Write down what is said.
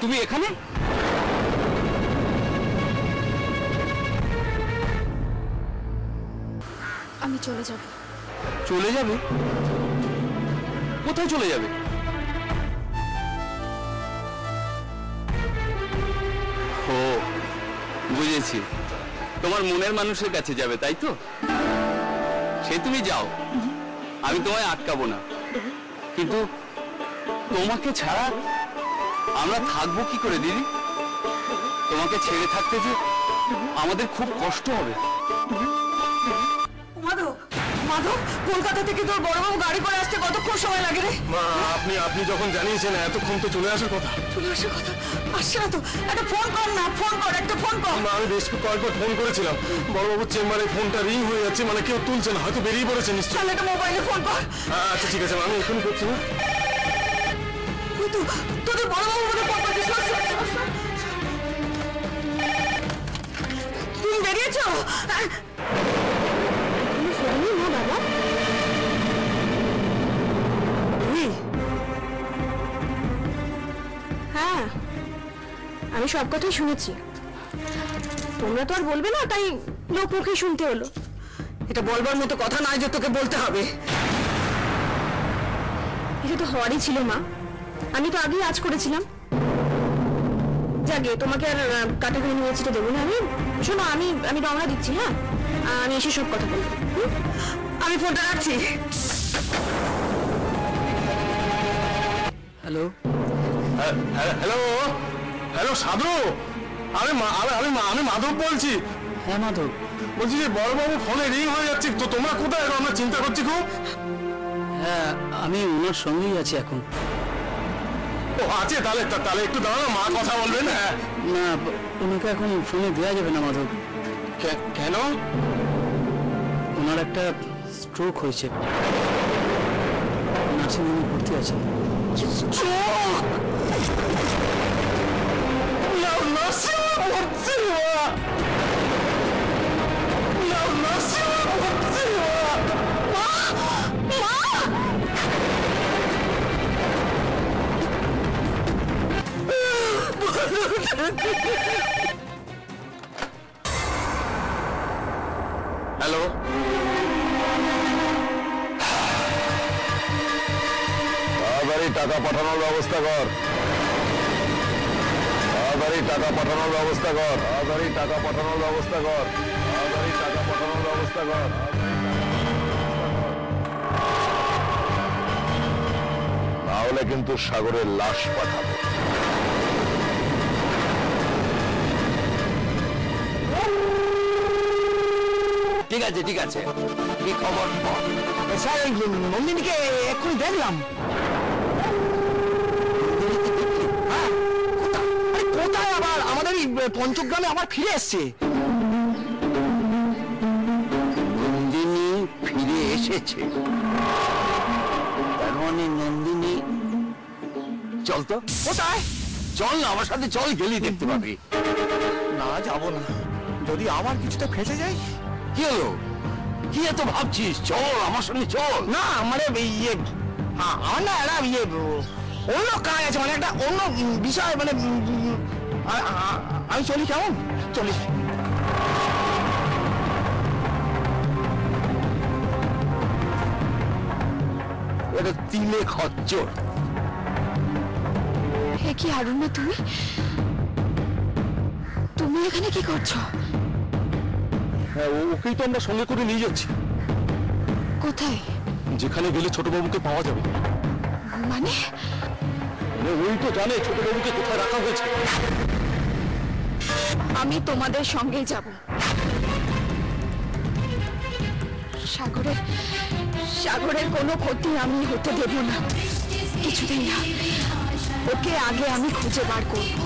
তুমি এখানে? আমি চলে যাব। চলে যাবে? কোথায় চলে যাবে? ও বুঝেছি, তোমার মনের মানুষের কাছে যাবে, তাই তো? সে তুমি যাও, আমি তোমায় আটকাবো না, কিন্তু তোমাকে ছাড়া আমরা থাকবো কি করে দিদি? তোমাকে ছেড়ে থাকতে যে আমাদের খুব কষ্ট হবে। মাধব, মাধব, কলকাতা থেকে তোর বড়বাবু গাড়ি করে আসতে কতক্ষণ সময় লাগে রে? মা, আপনি যখন জানিয়েছেন এতক্ষণ তো চলে আসার কথা। চলে আসার কথা, আসছে না তো? একটা ফোন কর না, ফোন কর, একটা ফোন কর। মা, আমি বেশ কয়েকবার ফোন করেছিলাম, বড়বাবুর চেম্বারে ফোনটা রিং হয়ে যাচ্ছে, মানে কেউ তুলছে না, হয়তো বেরিয়ে পড়েছে নিশ্চয়ই। তাহলে একটা মোবাইলে ফোন কর। আচ্ছা ঠিক আছে, আমি এখনই করছি। না তোদের বড়বাবু বলে ফোন করছিস? তুমি বেরিয়েছো? না বাবা, হ্যাঁ আমি সব কথাই শুনেছি। তোমরা তো আর বলবে না, তাই লোক মুখে শুনতে হলো। এটা বলবার মতো কথা নয় যে তোকে বলতে হবে। এটা তো হওয়ারই ছিল মা, আমি তো আগেই আজ করেছিলাম। যাকে তোমাকে আর কাটাকুটি নিয়ে যেতে দেবো না আমি। শোনো, আমি রওনা দিচ্ছি। হ্যাঁ, আমি এসে সব কথা বলবো। আমি ফোনটা রাখছি। হ্যালো হ্যালো হ্যালো সাধু, আমি মাধব বলছি। হ্যাঁ মাধব বলছি যে বড়বাবু ফোনে রিং হয়ে যাচ্ছে, তো তোমরা কোথায়? আমরা চিন্তা করছি খুব। হ্যাঁ, আমি ওনার সঙ্গেই আছি এখন। ও আছে, তাহলে একটু দাঁড়ানো, মা কথা বলবেন। হ্যাঁ না, ওনাকে এখন ফোনে দেওয়া যাবে না মাধব। কেন? ওনার একটা স্ট্রোক হয়েছে, নার্সিংহোমে ভর্তি আছে। হ্যালো, তাড়াতাড়ি টাকা পাঠানোর ব্যবস্থা কর, তাড়াতাড়ি টাকা পাঠানোর ব্যবস্থা কর, তাড়াতাড়ি টাকা পাঠানোর ব্যবস্থা কর, তাড়াতাড়ি টাকা পাঠানোর ব্যবস্থা কর। নাহলে কিন্তু সাগরের লাশ পাঠাবো। ঠিক আছে ঠিক আছে, কি খবর? স্যার, নন্দিনীকে এক্ষুনি দেখলাম। কোথায় আবার? আমাদের এই পঞ্চগ্রামে আবার ফিরে এসছে। নন্দিনী ফিরে এসেছে? তার মানে নন্দিনী, চল তো। কোথায়? চল না আমার সাথে, চল, গেলি দেখতে পাবি। না, যাবো না। যদি আমার কিছুতে ফেসে যাই? কি হলো? কি এত ভাবছিস? চল আমার সঙ্গে চল। না, মানে ইয়ে, আমার না একটা ইয়ে অন্য কাজ আছে, মানে একটা অন্য বিষয়, মানে আমি চলি। কেমন চলি? এটা তিলে খচ্চর। হে কি আরুণ্য, তুমি এখানে কি করছো? হ্যাঁ, ওকেই তো আমরা সঙ্গে করে নিয়ে যাচ্ছি। কোথায়? যেখানে গেলে ছোটবাবুকে পাওয়া যাবে। মানে ওই তো জানে ছোটবাবুকে কোথায় রাখা হয়েছে। আমি তোমাদের সঙ্গেই যাব। সাগরের কোনো ক্ষতি আমি হতে দেব না, কিছুতেই না। ওকে আগে আমি খুঁজে বার করবো।